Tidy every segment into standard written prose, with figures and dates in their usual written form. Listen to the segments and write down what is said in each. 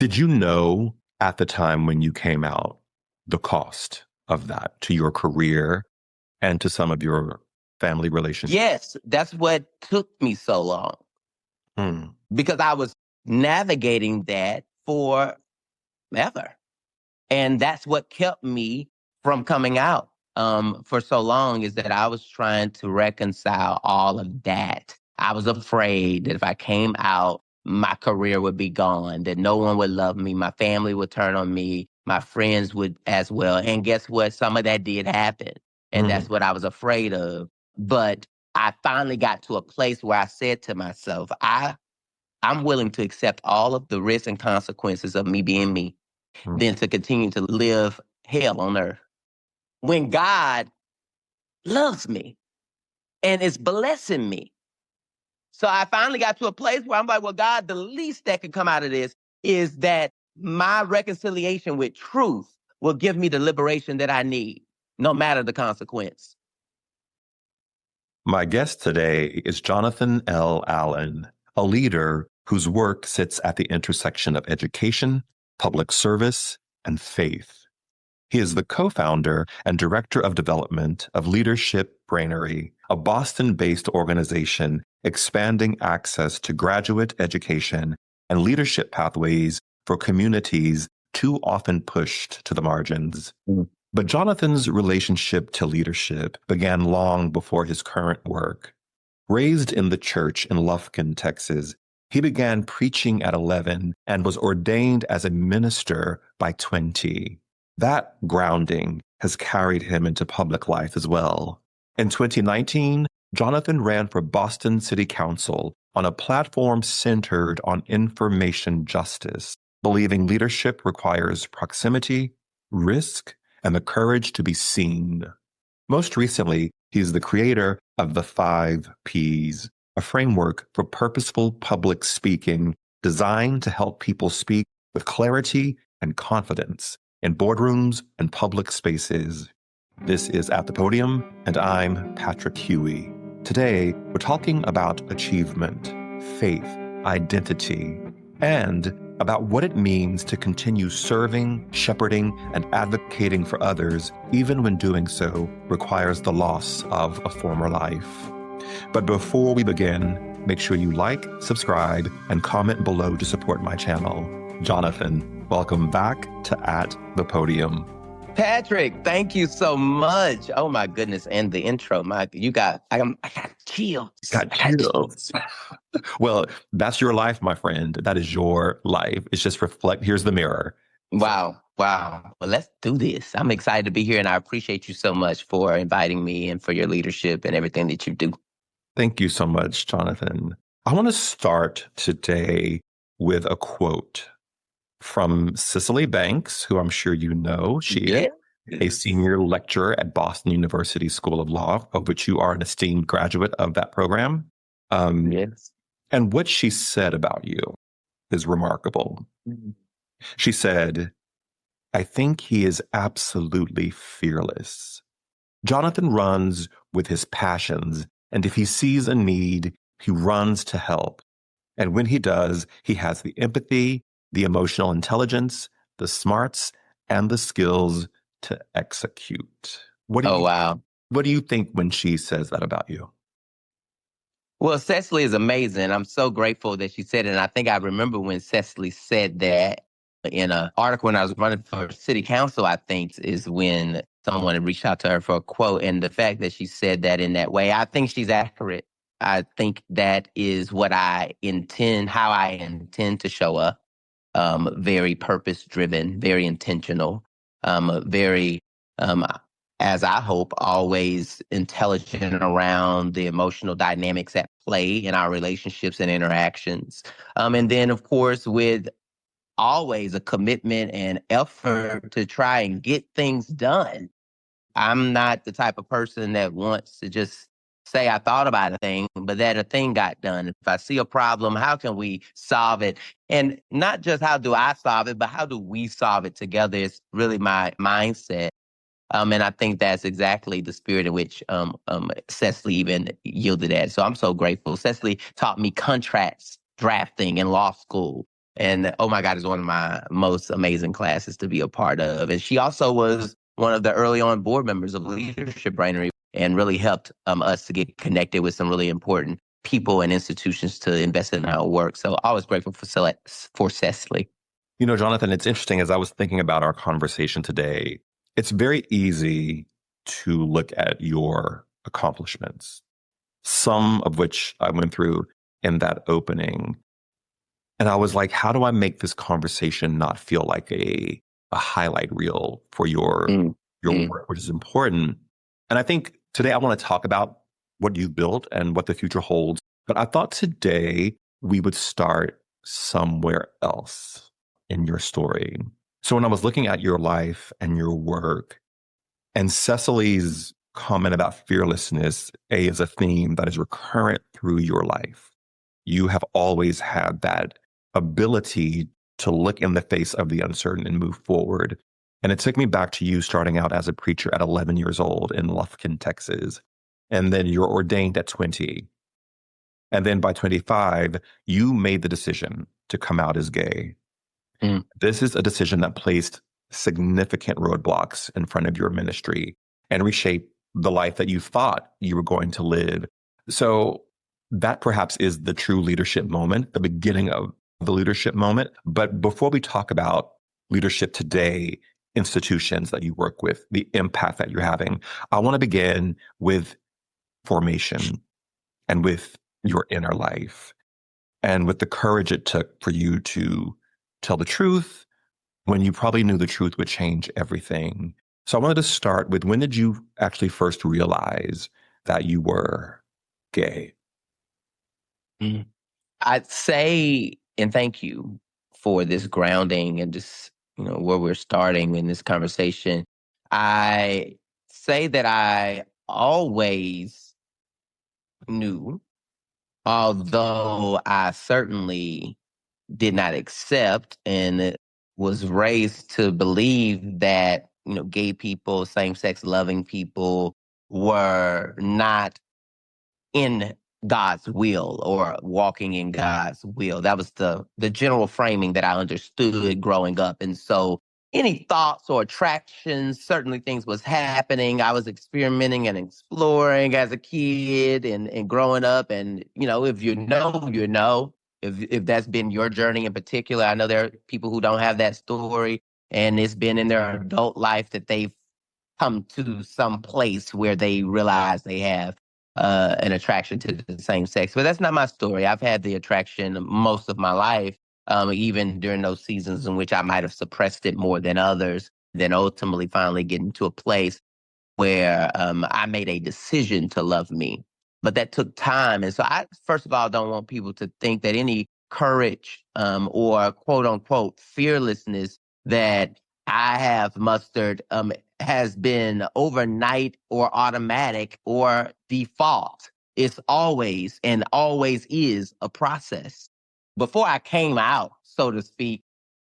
Did you know at the time when you came out the cost of that to your career and to some of your family relationships? Yes, that's what took me so long because I was navigating that forever. And that's what kept me from coming out for so long, is that I was trying to reconcile all of that. I was afraid that if I came out, my career would be gone, that no one would love me, my family would turn on me, my friends would as well. And guess what? Some of that did happen. And that's what I was afraid of. But I finally got to a place where I said to myself, I'm willing to accept all of the risks and consequences of me being me than to continue to live hell on earth. When God loves me and is blessing me. So I finally got to a place where I'm like, well, God, the least that can come out of this is that my reconciliation with truth will give me the liberation that I need, no matter the consequence. My guest today is Jonathan L. Allen, a leader whose work sits at the intersection of education, public service, and faith. He is the co-founder and director of development of Leadership Brainery, a Boston-based organization expanding access to graduate education and leadership pathways for communities too often pushed to the margins. But Jonathan's relationship to leadership began long before his current work. Raised in the church in Lufkin, Texas, he began preaching at 11 and was ordained as a minister by 20. That grounding has carried him into public life as well. In 2019, Jonathan ran for Boston City Council on a platform centered on information justice, believing leadership requires proximity, risk, and the courage to be seen. Most recently, he's the creator of the 5 Ps, a framework for purposeful public speaking designed to help people speak with clarity and confidence in boardrooms and public spaces. This is At the Podium, and I'm Patrick Huey. Today, we're talking about achievement, faith, identity, and about what it means to continue serving, shepherding, and advocating for others, even when doing so requires the loss of a former life. But before we begin, make sure you like, subscribe, and comment below to support my channel. Jonathan, welcome back to At the Podium. Patrick, thank you so much. Oh my goodness. And the intro, I got chills. Got chills. Well, that's your life, my friend. That is your life. It's just here's the mirror. Wow. Well, let's do this. I'm excited to be here, and I appreciate you so much for inviting me and for your leadership and everything that you do. Thank you so much, Jonathan. I want to start today with a quote from Cicely Banks, who I'm sure you know. She is a senior lecturer at Boston University School of Law, of which you are an esteemed graduate of that program. Yes. And what she said about you is remarkable. She said, I think he is absolutely fearless. Jonathan runs with his passions, and if he sees a need, he runs to help. And when he does, he has the empathy, the emotional intelligence, the smarts, and the skills to execute. Wow. What do you think when she says that about you? Well, Cecily is amazing. I'm so grateful that she said it. And I think I remember when Cecily said that in an article when I was running for city council, I think is when someone had reached out to her for a quote. And the fact that she said that in that way, I think she's accurate. I think that is what how I intend to show up. Very purpose-driven, very intentional, very, as I hope, always intelligent around the emotional dynamics at play in our relationships and interactions. And then, of course, with always a commitment and effort to try and get things done. I'm not the type of person that wants to just say I thought about a thing, but that a thing got done. If I see a problem, how can we solve it? And not just how do I solve it, but how do we solve it together is really my mindset. And I think that's exactly the spirit in which Cecily even yielded at. So I'm so grateful. Cecily taught me contracts drafting in law school. And oh my God, it's one of my most amazing classes to be a part of. And she also was one of the early on board members of Leadership Brainery and really helped us to get connected with some really important people and institutions to invest in our work. So I was grateful for Cecily. You know, Jonathan, it's interesting as I was thinking about our conversation today, it's very easy to look at your accomplishments, some of which I went through in that opening. And I was like, how do I make this conversation not feel like a highlight reel for your work, which is important. And I think today I want to talk about what you've built and what the future holds. But I thought today we would start somewhere else in your story. So when I was looking at your life and your work, and Cecily's comment about fearlessness, is a theme that is recurrent through your life. You have always had that ability to look in the face of the uncertain and move forward. And it took me back to you starting out as a preacher at 11 years old in Lufkin, Texas. And then you're ordained at 20. And then by 25, you made the decision to come out as gay. This is a decision that placed significant roadblocks in front of your ministry and reshaped the life that you thought you were going to live. So that perhaps is the true leadership moment, the beginning of the leadership moment. But before we talk about leadership today, institutions that you work with, the impact that you're having, I want to begin with formation and with your inner life and with the courage it took for you to tell the truth when you probably knew the truth would change everything. So I wanted to start with, when did you actually first realize that you were gay? I'd say, and thank you for this grounding and just, where we're starting in this conversation. I say that I always knew, although I certainly did not accept and was raised to believe that, gay people, same-sex loving people were not in God's will or walking in God's will. That was the general framing that I understood growing up. And so any thoughts or attractions, certainly things was happening. I was experimenting and exploring as a kid and growing up. And, if you know, you know. If that's been your journey in particular, I know there are people who don't have that story, and it's been in their adult life that they've come to some place where they realize they have an attraction to the same sex. But that's not my story. I've had the attraction most of my life, even during those seasons in which I might have suppressed it more than others, then ultimately finally getting to a place where I made a decision to love me. But that took time. And so I, first of all, don't want people to think that any courage or quote unquote fearlessness that I have mustered has been overnight or automatic or default. It's always and always is a process. Before I came out, so to speak,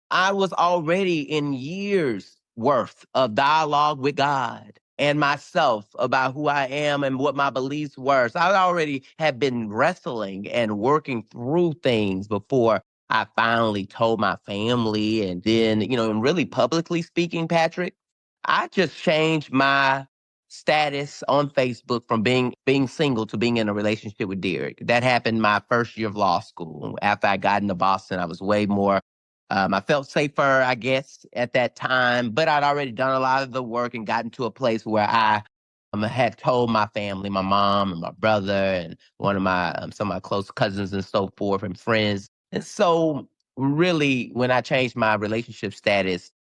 I was already in years worth of dialogue with God and myself about who I am and what my beliefs were. So I already had been wrestling and working through things before I finally told my family. And then, and really publicly speaking, Patrick, I just changed my status on Facebook from being single to being in a relationship with Derek. That happened my first year of law school. After I got into Boston, I was way more I felt safer, I guess, at that time, but I'd already done a lot of the work and gotten to a place where I had told my family, my mom and my brother and one of my some of my close cousins and so forth and friends. And so really, when I changed my relationship status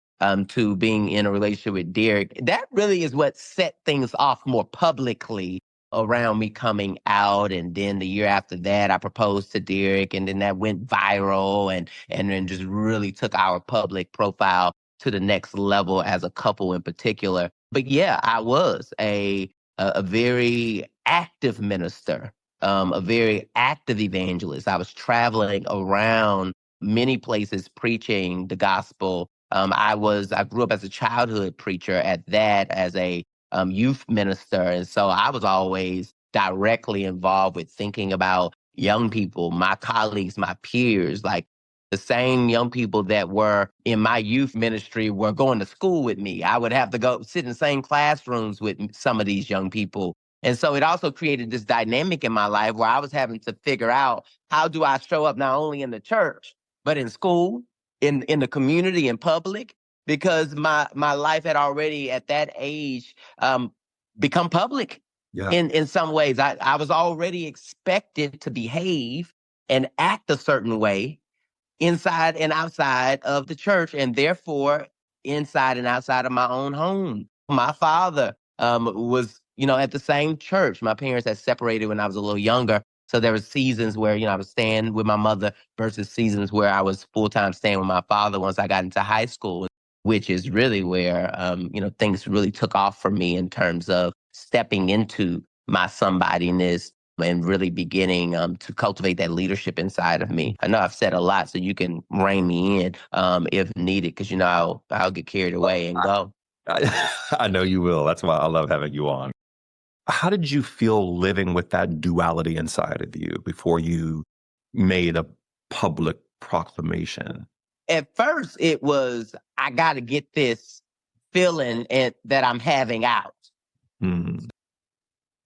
to being in a relationship with Derek, that really is what set things off more publicly around me coming out. And then the year after that, I proposed to Derek, and then that went viral and then just really took our public profile to the next level as a couple in particular. But yeah, I was a very active minister, a very active evangelist. I was traveling around many places preaching the gospel. I grew up as a childhood preacher at that, as a youth minister. And so I was always directly involved with thinking about young people, my colleagues, my peers, like The same young people that were in my youth ministry were going to school with me. I would have to go sit in the same classrooms with some of these young people. And so it also created this dynamic in my life where I was having to figure out, how do I show up not only in the church, but in school, in the community, in public, because my life had already at that age become public. Yeah. In some ways. I was already expected to behave and act a certain way inside and outside of the church, and therefore inside and outside of my own home. My father was, at the same church. My parents had separated when I was a little younger. So there were seasons where, I was staying with my mother versus seasons where I was full-time staying with my father once I got into high school, which is really where, things really took off for me in terms of stepping into my somebodiness and really beginning to cultivate that leadership inside of me. I know I've said a lot, so you can rein me in if needed, because I'll get carried away and go. I know you will. That's why I love having you on. How did you feel living with that duality inside of you before you made a public proclamation? At first, it was, I got to get this feeling that I'm having out. Mm.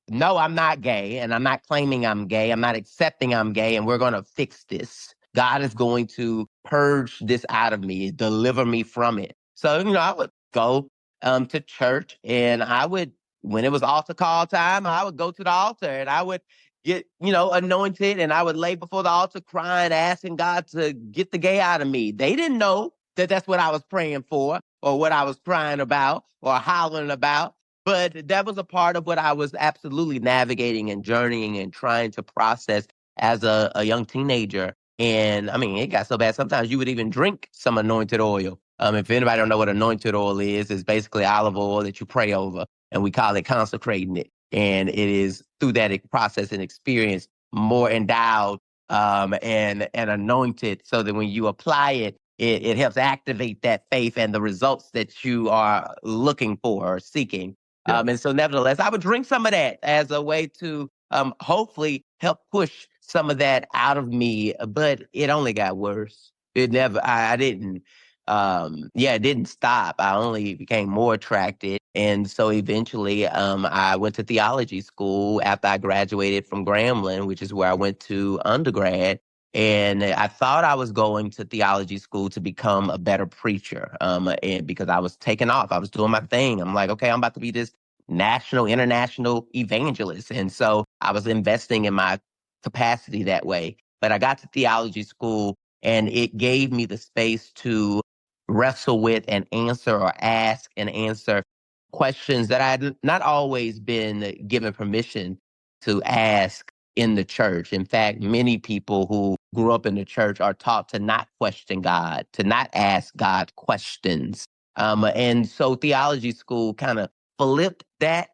No, I'm not gay, and I'm not claiming I'm gay. I'm not accepting I'm gay, and we're going to fix this. God is going to purge this out of me, deliver me from it. So, I would go to church, and I would, when it was altar call time, I would go to the altar, and I would get, anointed, and I would lay before the altar crying, asking God to get the gay out of me. They didn't know that that's what I was praying for, or what I was crying about, or hollering about. But that was a part of what I was absolutely navigating and journeying and trying to process as a young teenager. And I mean, it got so bad. Sometimes you would even drink some anointed oil. If anybody don't know what anointed oil is, it's basically olive oil that you pray over, and we call it consecrating it. And it is through that process and experience more endowed and anointed, so that when you apply it, it helps activate that faith and the results that you are looking for or seeking. Yeah. And so nevertheless, I would drink some of that as a way to hopefully help push some of that out of me. But it only got worse. It never, I didn't, it didn't stop. I only became more attracted. And so eventually I went to theology school after I graduated from Grambling, which is where I went to undergrad. And I thought I was going to theology school to become a better preacher, and because I was taking off. I was doing my thing. I'm like, okay, I'm about to be this national, international evangelist. And so I was investing in my capacity that way. But I got to theology school, and it gave me the space to wrestle with and answer, or ask and answer questions that I had not always been given permission to ask in the church. In fact, many people who grew up in the church are taught to not question God, to not ask God questions. And so theology school kind of flipped that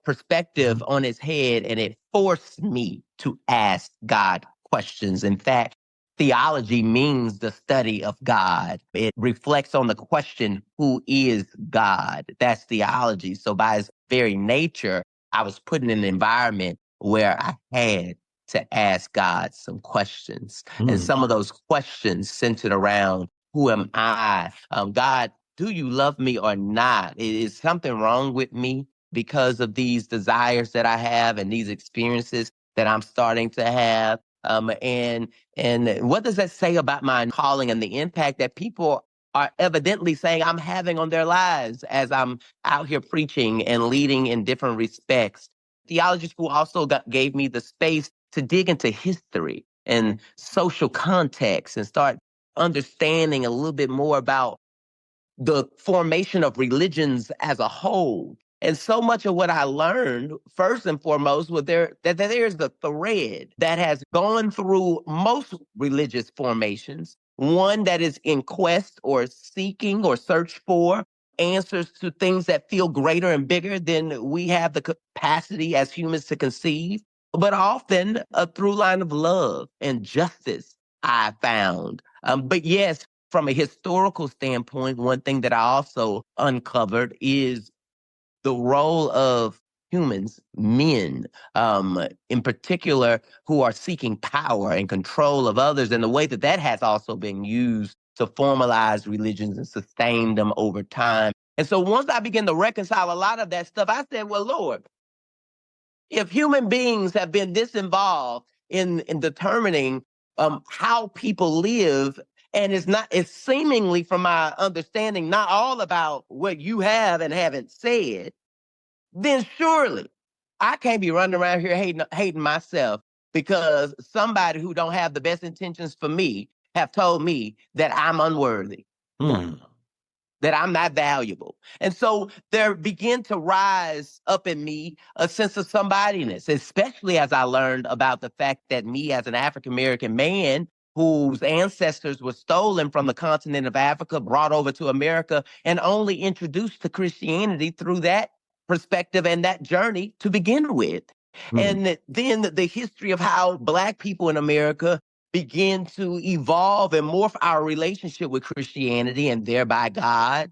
perspective on its head, and it forced me to ask God questions. In fact, theology means the study of God. It reflects on the question, who is God? That's theology. So by its very nature, I was put in an environment where I had to ask God some questions. And some of those questions centered around, who am I? God, do you love me or not? Is something wrong with me because of these desires that I have and these experiences that I'm starting to have? And what does that say about my calling and the impact that people are evidently saying I'm having on their lives as I'm out here preaching and leading in different respects? Theology school also gave me the space to dig into history and social context and start understanding a little bit more about the formation of religions as a whole. And so much of what I learned, first and foremost, was that there's the thread that has gone through most religious formations, one that is in quest or seeking or search for answers to things that feel greater and bigger than we have the capacity as humans to conceive, but often a through line of love and justice, I found. But yes, from a historical standpoint, one thing that I also uncovered is the role of humans, men, in particular, who are seeking power and control of others, and the way that that has also been used to formalize religions and sustain them over time. And so once I began to reconcile a lot of that stuff, I said, well, Lord, if human beings have been this involved in determining how people live, and it's seemingly, from my understanding, not all about what you have and haven't said, then surely I can't be running around here hating myself because somebody who don't have the best intentions for me have told me that I'm unworthy, that I'm not valuable. And so there began to rise up in me a sense of somebodyness, especially as I learned about the fact that me, as an African-American man whose ancestors were stolen from the continent of Africa, brought over to America, and only introduced to Christianity through that perspective and that journey to begin with. And then the history of how Black people in America begin to evolve and morph our relationship with Christianity and thereby God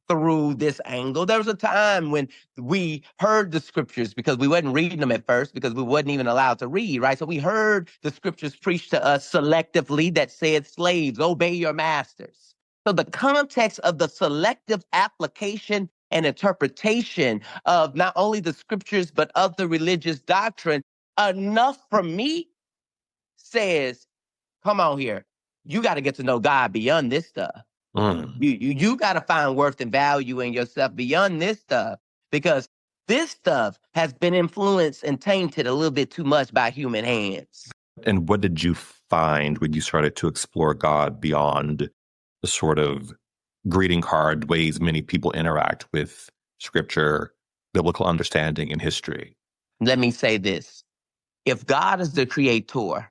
through this angle. There was a time when we heard the scriptures because we wasn't reading them at first because we wasn't even allowed to read, right? So we heard the scriptures preached to us selectively that said, slaves, obey your masters. So the context of the selective application and interpretation of not only the scriptures, but of the religious doctrine, enough for me says, come on here. You got to get to know God beyond this stuff. You got to find worth and value in yourself beyond this stuff, because this stuff has been influenced and tainted a little bit too much by human hands. And what did you find when you started to explore God beyond the sort of greeting card ways many people interact with scripture, biblical understanding, and history? Let me say this. If God is the creator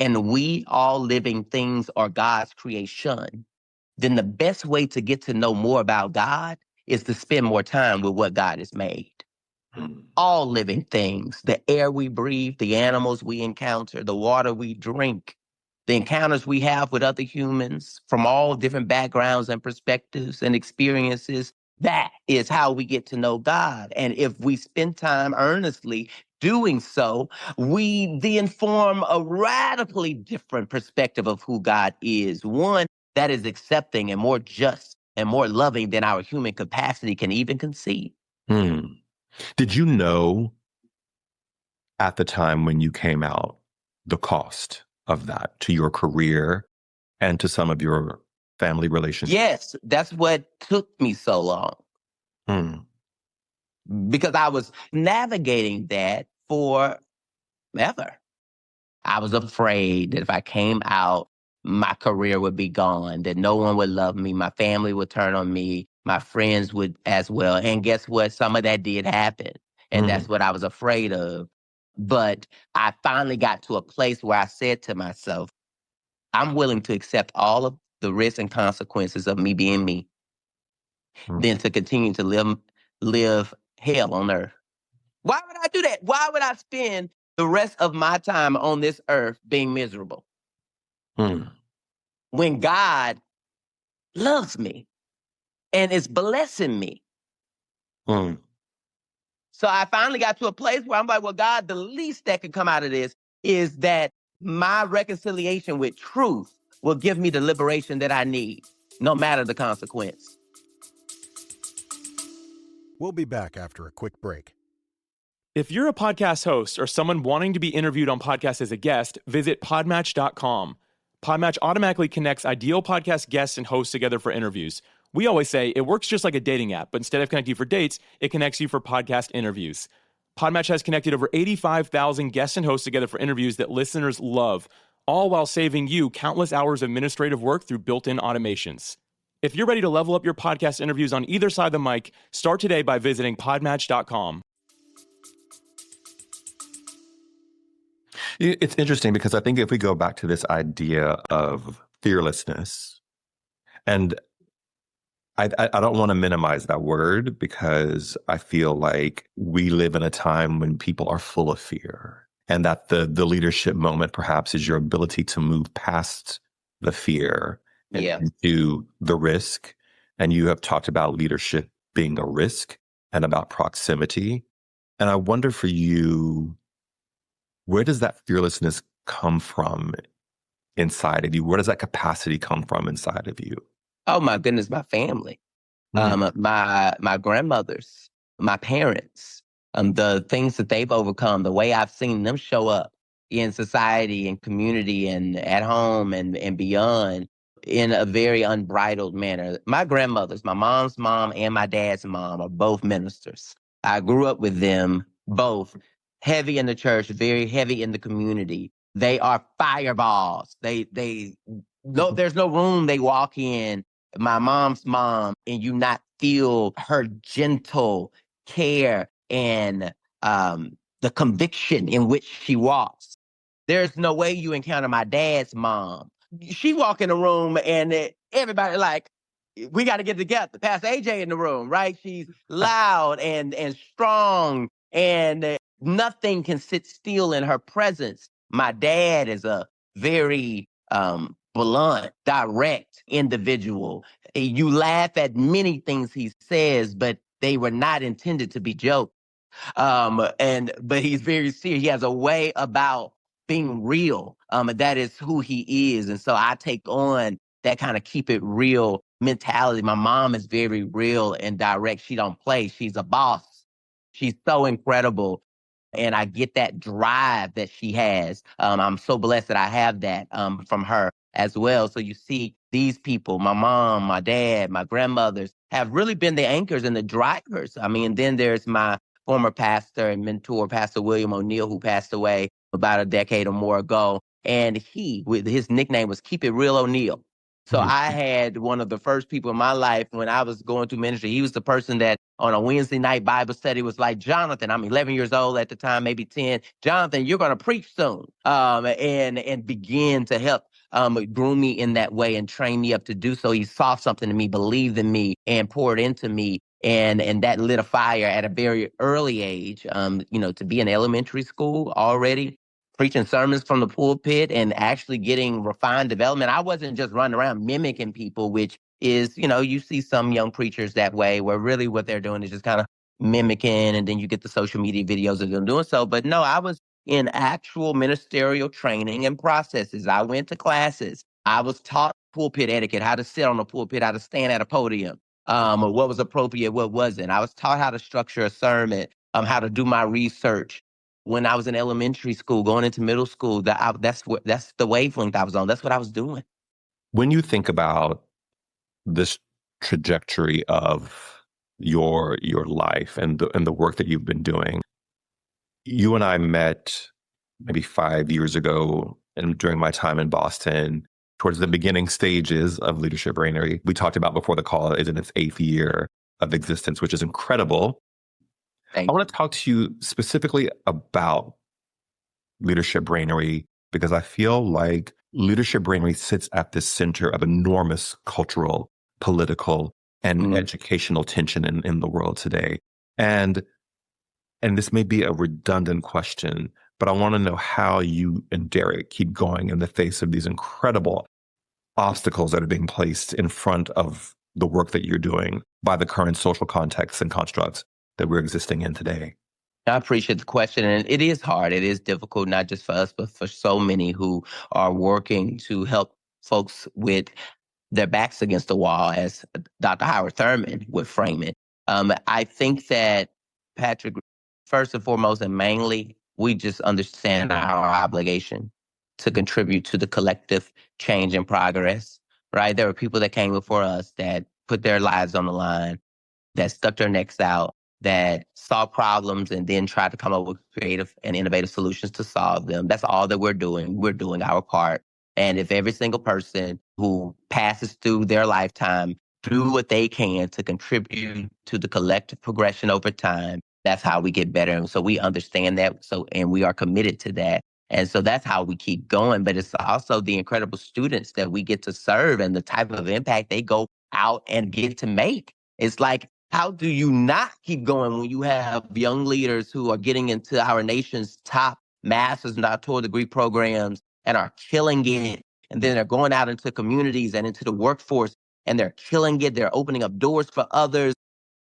and we all living things are God's creation, then the best way to get to know more about God is to spend more time with what God has made. All living things, the air we breathe, the animals we encounter, the water we drink, the encounters we have with other humans from all different backgrounds and perspectives and experiences, that is how we get to know God. And if we spend time earnestly doing so, we then form a radically different perspective of who God is. One that is accepting and more just and more loving than our human capacity can even conceive. Did you know at the time when you came out the cost of that to your career and to some of your family relationships? Yes, that's what took me so long. Because I was navigating that forever. I was afraid that if I came out, my career would be gone, that no one would love me, my family would turn on me, my friends would as well. And guess what? Some of that did happen. And that's what I was afraid of. But I finally got to a place where I said to myself, I'm willing to accept all of the risks and consequences of me being me, than to continue to live hell on earth. Why would I do that? Why would I spend the rest of my time on this earth being miserable? When God loves me and is blessing me. So I finally got to a place where I'm like, well, God, the least that could come out of this is that my reconciliation with truth will give me the liberation that I need, no matter the consequence. We'll be back after a quick break. If you're a podcast host or someone wanting to be interviewed on podcasts as a guest, visit podmatch.com. Podmatch automatically connects ideal podcast guests and hosts together for interviews. We always say it works just like a dating app, but instead of connecting you for dates, it connects you for podcast interviews. Podmatch has connected over 85,000 guests and hosts together for interviews that listeners love, all while saving you countless hours of administrative work through built-in automations. If you're ready to level up your podcast interviews on either side of the mic, start today by visiting podmatch.com. It's interesting because I think if we go back to this idea of fearlessness, and I don't want to minimize that word because I feel like we live in a time when people are full of fear, and that the leadership moment perhaps is your ability to move past the fear and into the risk. And you have talked about leadership being a risk and about proximity. And I wonder for you, where does that fearlessness come from inside of you? Where does that capacity come from inside of you? Oh my goodness, my family. My grandmothers, my parents, the things that they've overcome, the way I've seen them show up in society and community and at home and beyond in a very unbridled manner. My grandmothers, my mom's mom and my dad's mom are both ministers. I grew up with them both heavy in the church, very heavy in the community. They are fireballs. They no, there's no room they walk in, my mom's mom, and you not feel her gentle care and the conviction in which she walks. There's no way you encounter my dad's mom. She walk in the room and everybody like, we got to get together. Pastor AJ in the room, right? She's loud and strong, and nothing can sit still in her presence. My dad is a very blunt, direct individual. You laugh at many things he says, but they were not intended to be jokes. But he's very serious. He has a way about being real. That is who he is. And so I take on that kind of keep it real mentality. My mom is very real and direct. She don't play. She's a boss. She's so incredible. And I get that drive that she has. I'm so blessed that I have that from her as well. So you see these people, my mom, my dad, my grandmothers, have really been the anchors and the drivers. I mean, then there's my former pastor and mentor, Pastor William O'Neill, who passed away about a decade or more ago. And his nickname was Keep It Real O'Neill. So I had one of the first people in my life when I was going through ministry. He was the person that on a Wednesday night Bible study was like, Jonathan, I'm 11 years old at the time, maybe 10. Jonathan, you're going to preach soon. And begin to help groom me in that way and train me up to do so. He saw something in me, believed in me, and poured into me. And that lit a fire at a very early age, to be in elementary school already, preaching sermons from the pulpit and actually getting refined development. I wasn't just running around mimicking people, which is, you see some young preachers that way, where really what they're doing is just kind of mimicking, and then you get the social media videos of them doing so. But no, I was in actual ministerial training and processes. I went to classes. I was taught pulpit etiquette, how to sit on the pulpit, how to stand at a podium, what was appropriate, what wasn't. I was taught how to structure a sermon, how to do my research. When I was in elementary school, going into middle school, that's the wavelength I was on. That's what I was doing. When you think about this trajectory of your life and the work that you've been doing, you and I met maybe 5 years ago, and during my time in Boston, towards the beginning stages of Leadership Brainery. We talked about before the call is in its 8th year of existence, which is incredible. I want to talk to you specifically about Leadership Brainery, because I feel like Leadership Brainery sits at the center of enormous cultural, political, and educational tension in the world today. And this may be a redundant question, but I want to know how you and Derek keep going in the face of these incredible obstacles that are being placed in front of the work that you're doing by the current social contexts and constructs that we're existing in today. I appreciate the question. And it is hard. It is difficult, not just for us, but for so many who are working to help folks with their backs against the wall, as Dr. Howard Thurman would frame it. I think that, Patrick, first and foremost and mainly, we just understand our obligation to contribute to the collective change and progress, right? There were people that came before us that put their lives on the line, that stuck their necks out, that saw problems and then tried to come up with creative and innovative solutions to solve them. That's all that we're doing. We're doing our part. And if every single person who passes through their lifetime do what they can to contribute to the collective progression over time, that's how we get better. And so we understand that. And we are committed to that. And so that's how we keep going. But it's also the incredible students that we get to serve and the type of impact they go out and get to make. It's like, how do you not keep going when you have young leaders who are getting into our nation's top master's and doctoral degree programs and are killing it? And then they're going out into communities and into the workforce and they're killing it. They're opening up doors for others.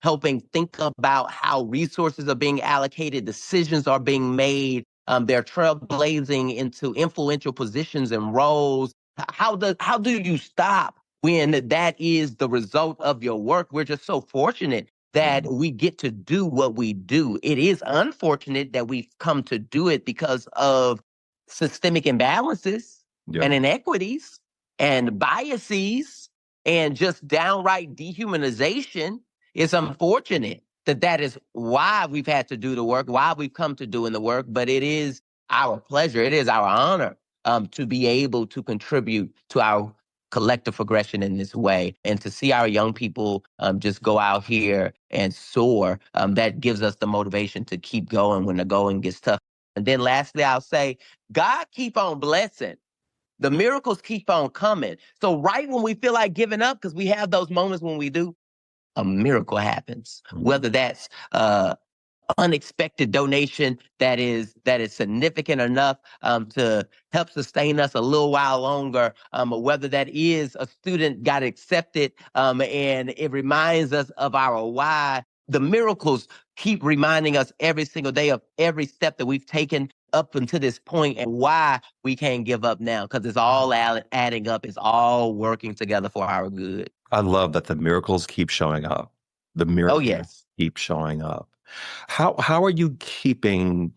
helping think about how resources are being allocated, decisions are being made. They're trailblazing into influential positions and roles. How do you stop when that is the result of your work? We're just so fortunate that we get to do what we do. It is unfortunate that we've come to do it because of systemic imbalances and inequities and biases and just downright dehumanization. It's unfortunate that is why we've had to do the work, why we've come to doing the work, but it is our pleasure, it is our honor to be able to contribute to our collective progression in this way, and to see our young people just go out here and soar. That gives us the motivation to keep going when the going gets tough. And then lastly, I'll say, God keep on blessing. The miracles keep on coming. So right when we feel like giving up, because we have those moments when we do, a miracle happens. Whether that's unexpected donation that is significant enough to help sustain us a little while longer, or whether that is a student got accepted and it reminds us of our why. The miracles keep reminding us every single day of every step that we've taken up until this point and why we can't give up now, because it's all adding up. It's all working together for our good. I love that the miracles keep showing up. The miracles keep showing up. How are you keeping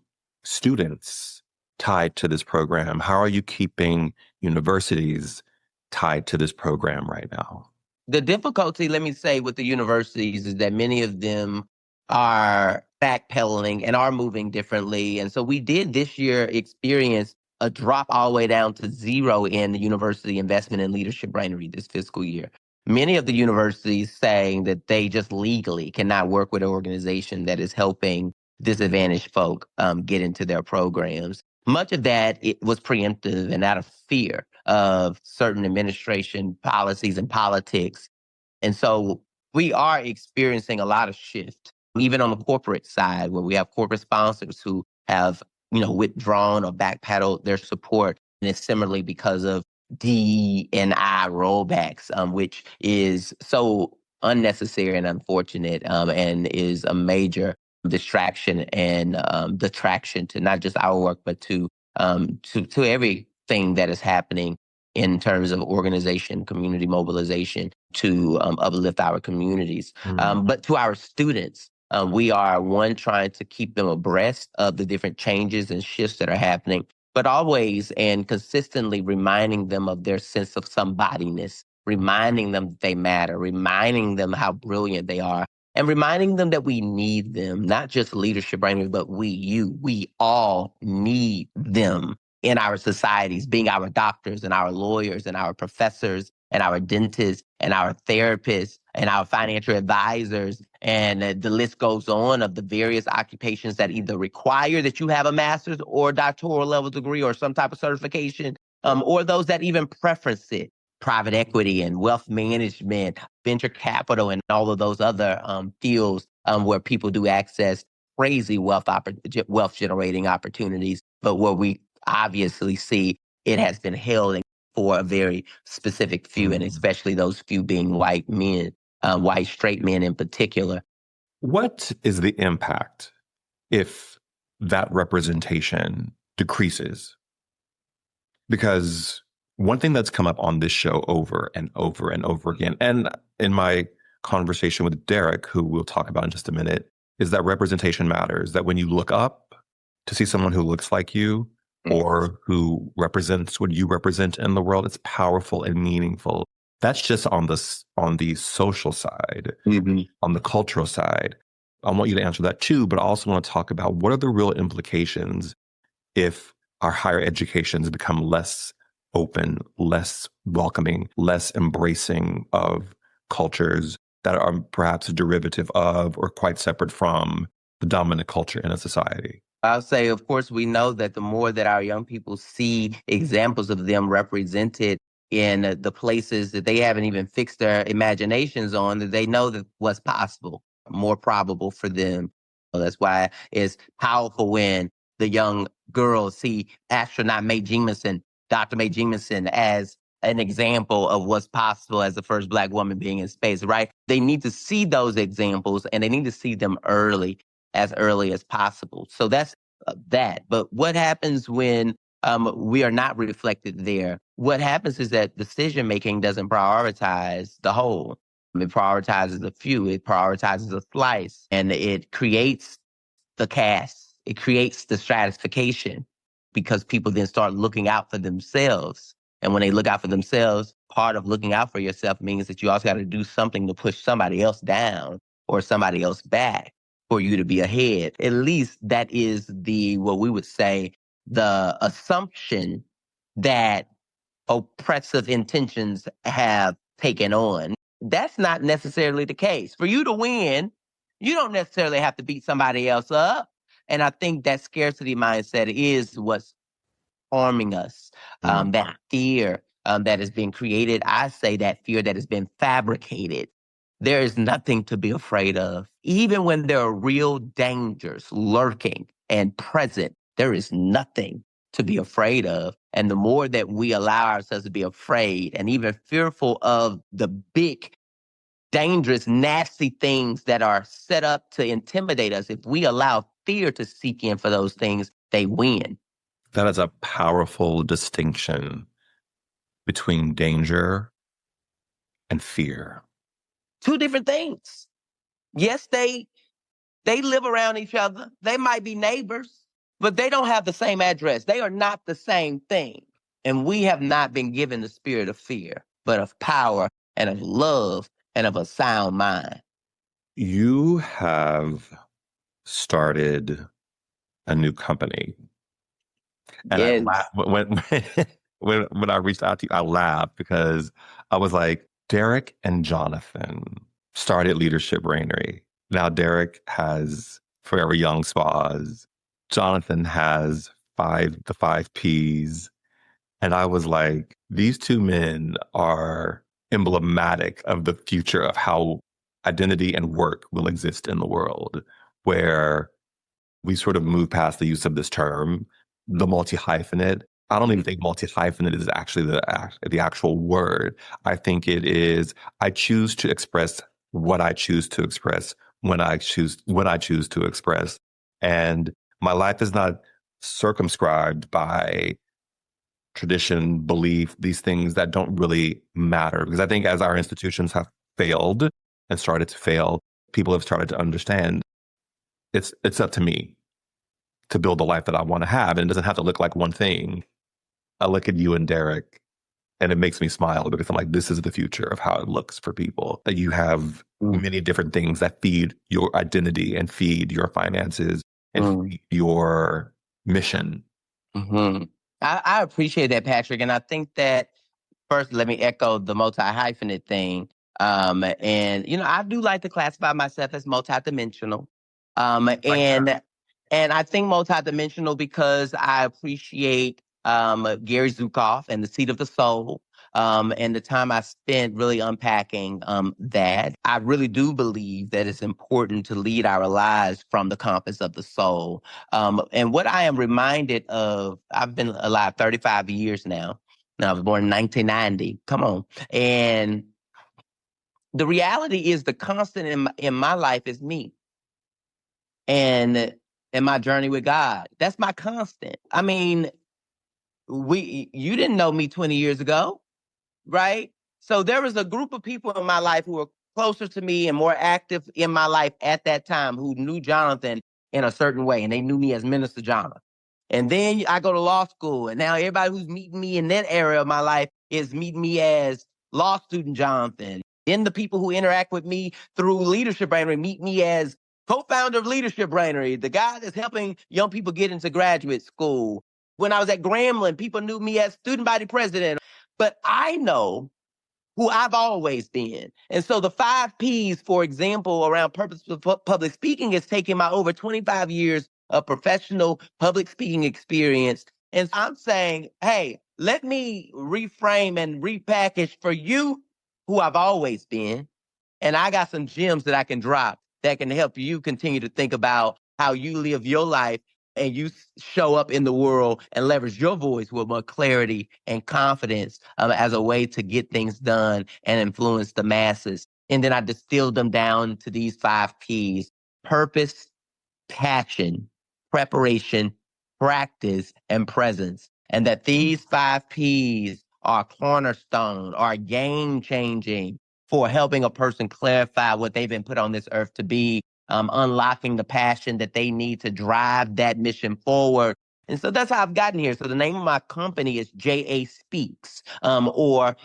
students tied to this program? How are you keeping universities tied to this program right now? The difficulty, let me say, with the universities is that many of them are backpedaling and are moving differently. And so we did this year experience a drop all the way down to zero in the university investment in Leadership Brainery this fiscal year. Many of the universities saying that they just legally cannot work with an organization that is helping disadvantaged folk get into their programs. Much of that it was preemptive and out of fear of certain administration policies and politics. And so we are experiencing a lot of shift, even on the corporate side, where we have corporate sponsors who have, withdrawn or backpedaled their support. And it's similarly because of D&I rollbacks, which is so unnecessary and unfortunate, and is a major distraction and detraction to not just our work, but to everything that is happening in terms of organization, community mobilization to uplift our communities. But to our students, we are, one, trying to keep them abreast of the different changes and shifts that are happening, but always and consistently reminding them of their sense of somebodyness, reminding them that they matter, reminding them how brilliant they are, and reminding them that we need them, not just Leadership Brainery, but we all need them in our societies, being our doctors and our lawyers and our professors and our dentists and our therapists and our financial advisors. And the list goes on of the various occupations that either require that you have a master's or doctoral level degree or some type of certification, or those that even preference it. Private equity and wealth management, venture capital, and all of those other fields where people do access crazy wealth generating opportunities, but where we obviously see it has been held for a very specific few, and especially those few being white men, white straight men in particular. What is the impact if that representation decreases? Because one thing that's come up on this show over and over and over again, and in my conversation with Derek, who we'll talk about in just a minute, is that representation matters. That when you look up to see someone who looks like you or who represents what you represent in the world, it's powerful and meaningful. That's just on the social side. On the cultural side. I want you to answer that too, but I also want to talk about what are the real implications if our higher educations become less open, less welcoming, less embracing of cultures that are perhaps a derivative of or quite separate from the dominant culture in a society. I'll say, of course, we know that the more that our young people see examples of them represented in the places that they haven't even fixed their imaginations on, that they know that what's possible, more probable for them. So that's why it's powerful when the young girls see astronaut Mae Jemison, Dr. Mae Jemison, as an example of what's possible as the first Black woman being in space, right? They need to see those examples, and they need to see them early as possible. So that's that. But what happens when we are not reflected there? What happens is that decision making doesn't prioritize the whole. It prioritizes a few. It prioritizes a slice, and it creates the caste. It creates the stratification because people then start looking out for themselves. And when they look out for themselves, part of looking out for yourself means that you also got to do something to push somebody else down or somebody else back for you to be ahead. At least that is what we would say, the assumption that oppressive intentions have taken on. That's not necessarily the case. For you to win, you don't necessarily have to beat somebody else up. And I think that scarcity mindset is what's harming us. That fear that has been created, I say that fear that has been fabricated. There is nothing to be afraid of. Even when there are real dangers lurking and present, there is nothing to be afraid of. And the more that we allow ourselves to be afraid and even fearful of the big, dangerous, nasty things that are set up to intimidate us, if we allow fear to seek in for those things, they win. That is a powerful distinction between danger and fear. Two different things. Yes, they live around each other. They might be neighbors, but they don't have the same address. They are not the same thing. And we have not been given the spirit of fear, but of power and of love and of a sound mind. You have started a new company. And Yes. when I reached out to you, I laughed because I was like, Derek and Jonathan started Leadership Brainery. Now Derek has Forever Young Spas. Jonathan has the 5 Ps. And I was like, these two men are emblematic of the future of how identity and work will exist in the world, where we sort of move past the use of this term, the multi-hyphenate. I don't even think multi-hyphenate is actually the actual word. I think it is, I choose to express what I choose to express when I choose to express. And my life is not circumscribed by tradition, belief, these things that don't really matter. Because I think as our institutions have failed and started to fail, people have started to understand it's up to me to build the life that I want to have. And it doesn't have to look like one thing. I look at you and Derek, and it makes me smile because I'm like, this is the future of how it looks for people. That you have many different things that feed your identity and feed your finances and feed your mission. Mm-hmm. I appreciate that, Patrick. And I think that first, let me echo the multi-hyphenate thing. And, I do like to classify myself as multidimensional. And I think multidimensional because I appreciate Gary Zukav and the Seat of the Soul. And the time I spent really unpacking that. I really do believe that it's important to lead our lives from the compass of the soul. And what I am reminded of, I've been alive 35 years now. I was born in 1990. Come on. And the reality is the constant in my life is me. And in my journey with God, that's my constant. I mean, you didn't know me 20 years ago, right? So there was a group of people in my life who were closer to me and more active in my life at that time who knew Jonathan in a certain way. And they knew me as Minister Jonathan. And then I go to law school. And now everybody who's meeting me in that area of my life is meeting me as law student Jonathan. Then the people who interact with me through Leadership Brainery meet me as co-founder of Leadership Brainery, the guy that's helping young people get into graduate school. When I was at Grambling, people knew me as student body president. But I know who I've always been. And so the 5 Ps, for example, around purposeful public speaking is taking my over 25 years of professional public speaking experience. And I'm saying, hey, let me reframe and repackage for you who I've always been. And I got some gems that I can drop that can help you continue to think about how you live your life and you show up in the world and leverage your voice with more clarity and confidence as a way to get things done and influence the masses. And then I distilled them down to these 5 P's: purpose, passion, preparation, practice, and presence. And that these 5 P's are cornerstone, are game changing for helping a person clarify what they've been put on this earth to be, unlocking the passion that they need to drive that mission forward. And so that's how I've gotten here. So the name of my company is JA Speaks, or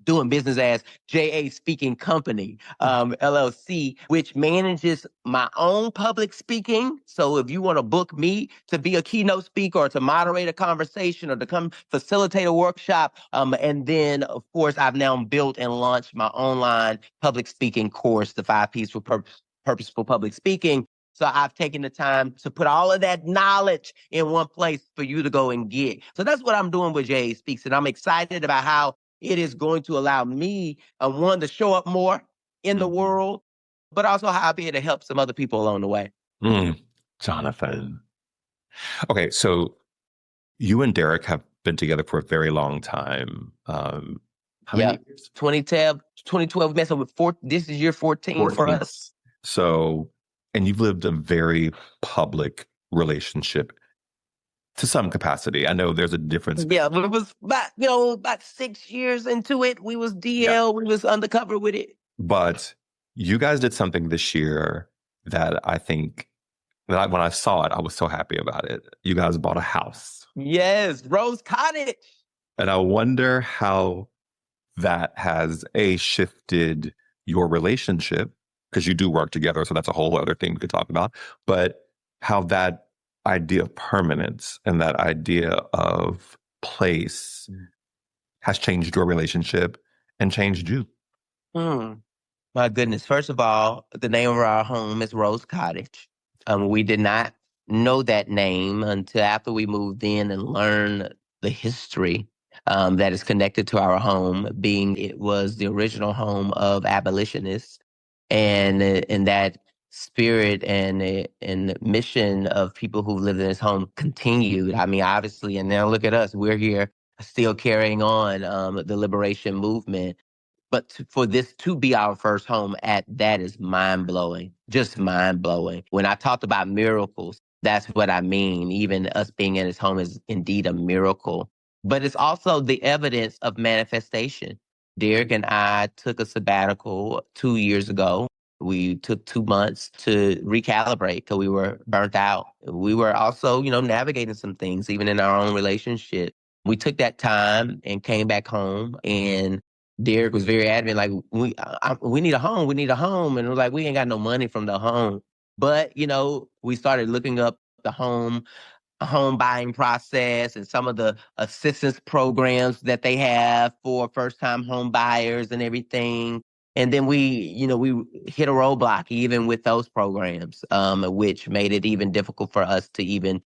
doing business as JA Speaking Company, LLC, which manages my own public speaking. So if you want to book me to be a keynote speaker or to moderate a conversation or to come facilitate a workshop, and then, of course, I've now built and launched my online public speaking course, the 5 P's for Purposeful Public Speaking. So I've taken the time to put all of that knowledge in one place for you to go and get. So that's what I'm doing with JA Speaks. And I'm excited about how it is going to allow me, one, to show up more in the world, but also how I'll be able to help some other people along the way. Jonathan. Okay, so you and Derek have been together for a very long time. How many years? 2012, man, so this is year 14 for us. So, and you've lived a very public relationship to some capacity. I know there's a difference. Yeah, but it was about 6 years into it. We was DL, we was undercover with it. But you guys did something this year that I think, when I saw it, I was so happy about it. You guys bought a house. Yes, Rose Cottage. And I wonder how that has shifted your relationship, because you do work together, so that's a whole other thing we could talk about, but how that idea of permanence and that idea of place has changed your relationship and changed you. My goodness. First of all, the name of our home is Rose Cottage. We did not know that name until after we moved in and learned the history that is connected to our home, being it was the original home of abolitionists. And that spirit and mission of people who lived in this home continued. I mean, obviously, and now look at us. We're here still carrying on the liberation movement. But for this to be our first home that is mind-blowing, just mind-blowing. When I talked about miracles, that's what I mean. Even us being in his home is indeed a miracle. But it's also the evidence of manifestation. Derek and I took a sabbatical 2 years ago. We took 2 months to recalibrate because we were burnt out. We were also, navigating some things, even in our own relationship. We took that time and came back home, and Derek was very adamant, like, we need a home. We need a home. And we're like, we ain't got no money from the home. But, we started looking up the home buying process and some of the assistance programs that they have for first-time home buyers and everything. And then we hit a roadblock even with those programs, which made it even difficult for us to even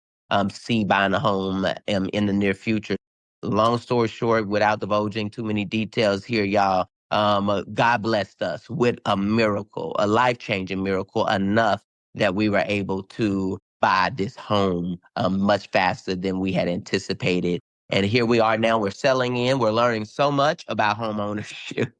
see buying a home in the near future. Long story short, without divulging too many details here, y'all, God blessed us with a miracle, a life-changing miracle, enough that we were able to buy this home much faster than we had anticipated. And here we are now. We're selling in. We're learning so much about home ownership.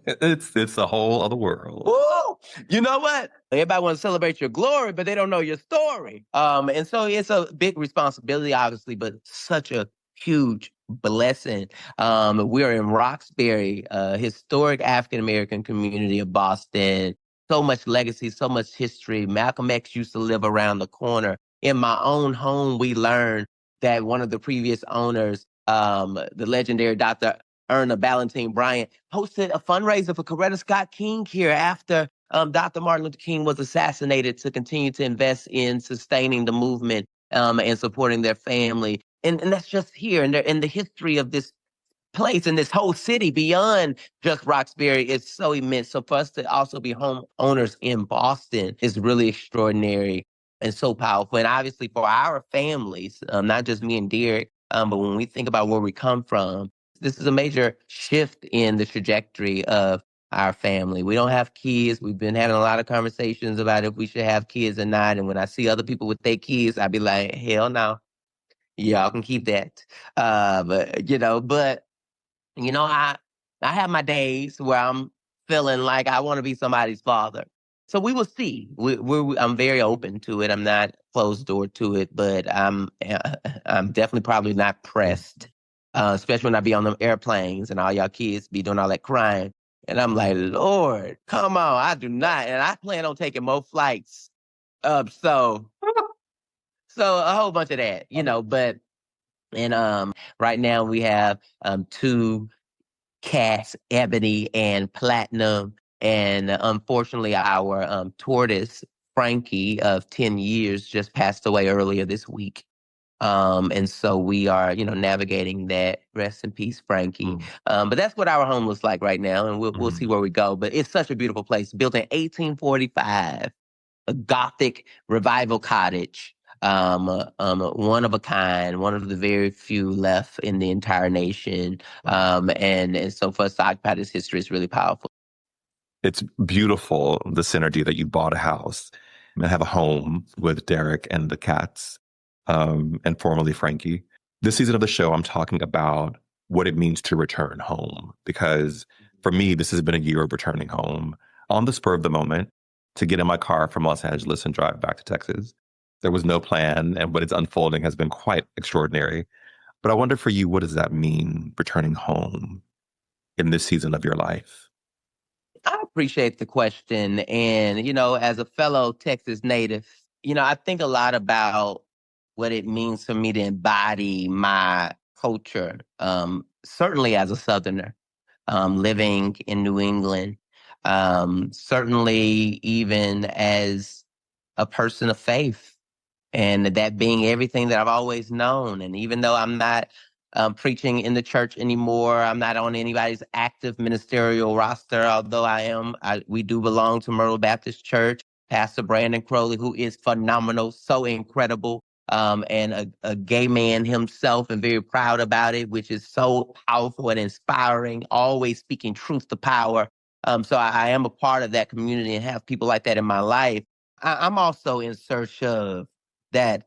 It's a whole other world. Woo! You know what? Everybody wants to celebrate your glory, but they don't know your story. And so it's a big responsibility, obviously, but such a huge blessing. We're in Roxbury, a historic African-American community of Boston. So much legacy, so much history. Malcolm X used to live around the corner. In my own home, we learned that one of the previous owners, the legendary Dr. Erna Ballantine Bryant, hosted a fundraiser for Coretta Scott King here after Dr. Martin Luther King was assassinated, to continue to invest in sustaining the movement and supporting their family. And that's just here. And in the history of this place and this whole city beyond just Roxbury is so immense. So for us to also be home owners in Boston is really extraordinary and so powerful. And obviously for our families, not just me and Derek, but when we think about where we come from, this is a major shift in the trajectory of our family. We don't have kids. We've been having a lot of conversations about if we should have kids or not. And when I see other people with their kids, I be like, hell no, y'all can keep that. I have my days where I'm feeling like I want to be somebody's father. So we will see. I'm very open to it. I'm not closed door to it, but I'm definitely probably not pressed, especially when I be on them airplanes and all y'all kids be doing all that crying. And I'm like, Lord, come on, I do not. And I plan on taking more flights. So a whole bunch of that, but right now we have two cats, Ebony and Platinum. And unfortunately, our tortoise, Frankie, of 10 years, just passed away earlier this week. And so we are, navigating that. Rest in peace, Frankie. But that's what our home looks like right now, and we'll see where we go. But it's such a beautiful place, built in 1845, a Gothic revival cottage. One of a kind, one of the very few left in the entire nation. And so for us to occupy this history is really powerful. It's beautiful, the synergy that you bought a house and have a home with Derek and the cats, and formerly Frankie. This season of the show, I'm talking about what it means to return home, because for me, this has been a year of returning home on the spur of the moment to get in my car from Los Angeles and drive back to Texas. There was no plan, and what it's unfolding has been quite extraordinary. But I wonder for you, what does that mean, returning home in this season of your life? I appreciate the question. And, as a fellow Texas native, I think a lot about what it means for me to embody my culture, certainly as a Southerner, living in New England, certainly even as a person of faith, and that being everything that I've always known. And even though I'm not preaching in the church anymore, I'm not on anybody's active ministerial roster, although we do belong to Myrtle Baptist Church. Pastor Brandon Crowley, who is phenomenal, so incredible, and a gay man himself, and very proud about it, which is so powerful and inspiring, always speaking truth to power. So I am a part of that community and have people like that in my life. I'm also in search of that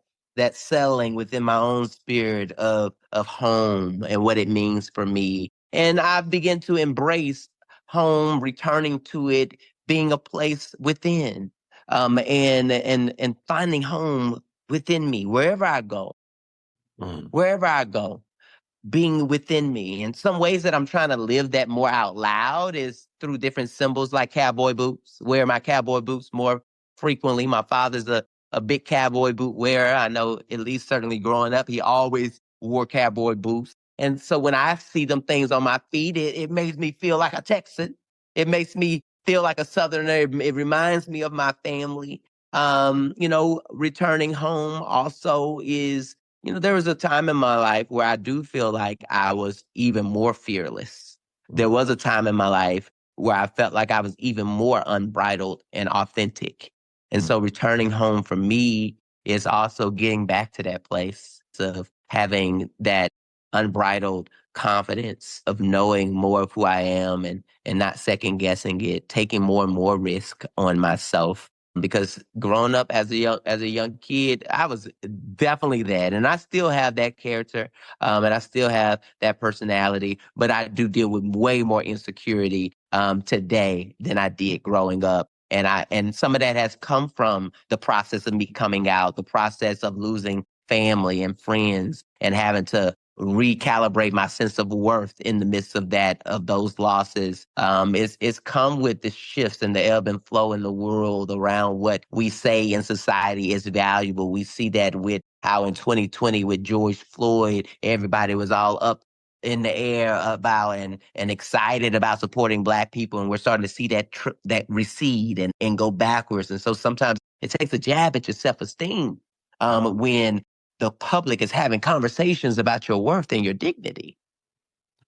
settling within my own spirit of home and what it means for me. And I begin to embrace home, returning to it, being a place within, and finding home within me, wherever I go, being within me. And some ways that I'm trying to live that more out loud is through different symbols like cowboy boots. Wear my cowboy boots more frequently. My father's a big cowboy boot wearer. I know, at least certainly growing up, he always wore cowboy boots. And so when I see them things on my feet, it makes me feel like a Texan. It makes me feel like a Southerner. It reminds me of my family. Returning home also is, there was a time in my life where I do feel like I was even more fearless. There was a time in my life where I felt like I was even more unbridled and authentic. And so returning home for me is also getting back to that place of having that unbridled confidence, of knowing more of who I am, and not second guessing it, taking more and more risk on myself. Because growing up as a young kid, I was definitely that, and I still have that character, and I still have that personality. But I do deal with way more insecurity today than I did growing up, and some of that has come from the process of me coming out, the process of losing family and friends, and having to recalibrate my sense of worth in the midst of those losses. It's come with the shifts and the ebb and flow in the world around what we say in society is valuable. We see that with how in 2020 with George Floyd, everybody was all up in the air about and excited about supporting Black people. And we're starting to see that recede and go backwards. And so sometimes it takes a jab at your self-esteem when the public is having conversations about your worth and your dignity.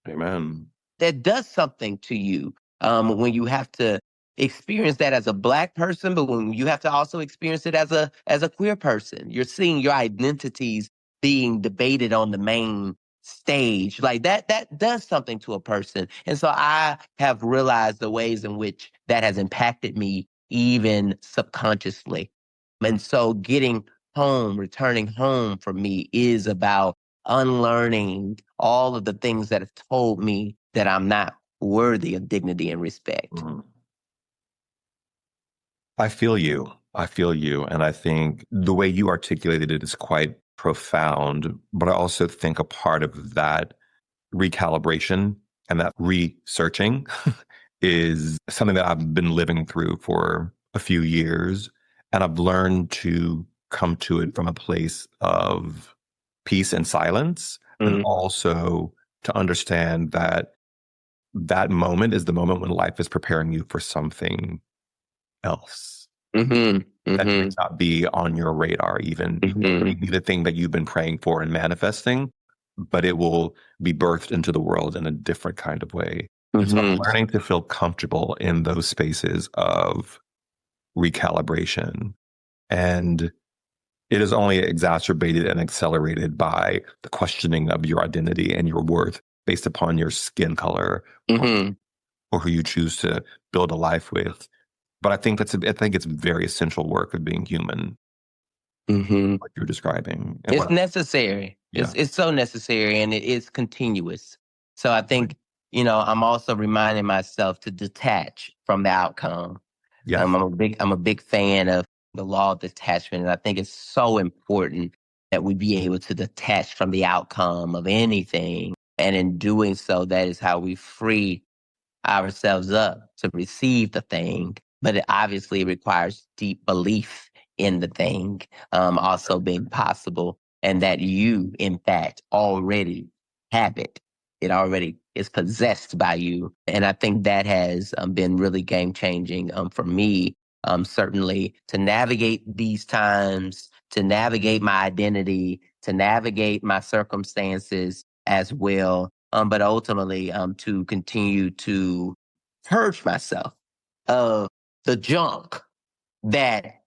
Amen. That does something to you when you have to experience that as a Black person, but when you have to also experience it as a queer person. You're seeing your identities being debated on the main stage. Like that does something to a person. And so I have realized the ways in which that has impacted me even subconsciously. And so returning home for me is about unlearning all of the things that have told me that I'm not worthy of dignity and respect. Mm-hmm. I feel you. I feel you. And I think the way you articulated it is quite profound. But I also think a part of that recalibration and that researching is something that I've been living through for a few years. And I've learned to come to it from a place of peace and silence, and also to understand that that moment is the moment when life is preparing you for something else that may not be on your radar even. It may be the thing that you've been praying for and manifesting, but it will be birthed into the world in a different kind of way. And so I'm learning to feel comfortable in those spaces of recalibration. And it is only exacerbated and accelerated by the questioning of your identity and your worth based upon your skin color or who you choose to build a life with. But I think it's very essential work of being human. What you're describing. And it's necessary. Yeah. It's so necessary, and it is continuous. So I think, I'm also reminding myself to detach from the outcome. Yes. I'm a big fan of the law of detachment, and I think it's so important that we be able to detach from the outcome of anything. And in doing so, that is how we free ourselves up to receive the thing. But it obviously requires deep belief in the thing also being possible, and that you, in fact, already have it. It already is possessed by you. And I think that has been really game-changing for me, certainly, to navigate these times, to navigate my identity, to navigate my circumstances as well, but ultimately to continue to purge myself of the junk that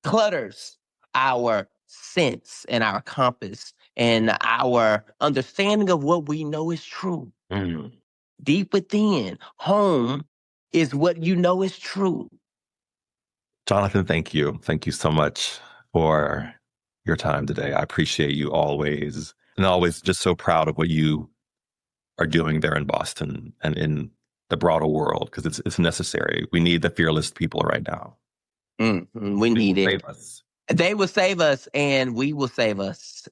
clutters our sense and our compass and our understanding of what we know is true. Deep within, home is what you know is true. Jonathan, thank you. Thank you so much for your time today. I appreciate you always, and always just so proud of what you are doing there in Boston and in the broader world, because it's necessary. We need the fearless people right now. We need it. Save us. They will save us, and we will save us.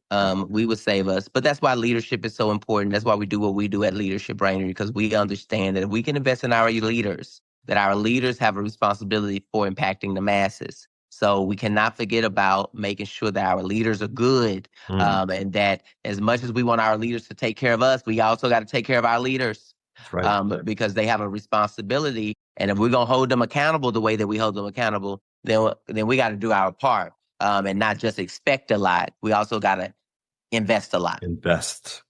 We will save us. But that's why leadership is so important. That's why we do what we do at Leadership Brainery, because we understand that if we can invest in our leaders, that our leaders have a responsibility for impacting the masses. So we cannot forget about making sure that our leaders are good, and that as much as we want our leaders to take care of us, we also got to take care of our leaders. That's right. Because they have a responsibility. And if we're going to hold them accountable the way that we hold them accountable, then we got to do our part. And not just expect a lot. We also got to invest a lot. Invest.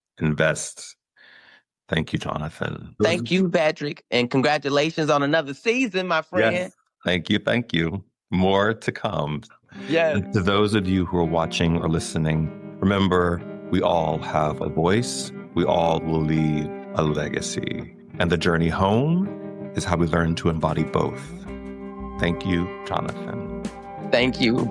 Thank you, Jonathan. Thank you, Patrick. And congratulations on another season, my friend. Yes. Thank you. More to come. Yes. And to those of you who are watching or listening, remember, we all have a voice. We all will leave a legacy. And the journey home is how we learn to embody both. Thank you, Jonathan. Thank you.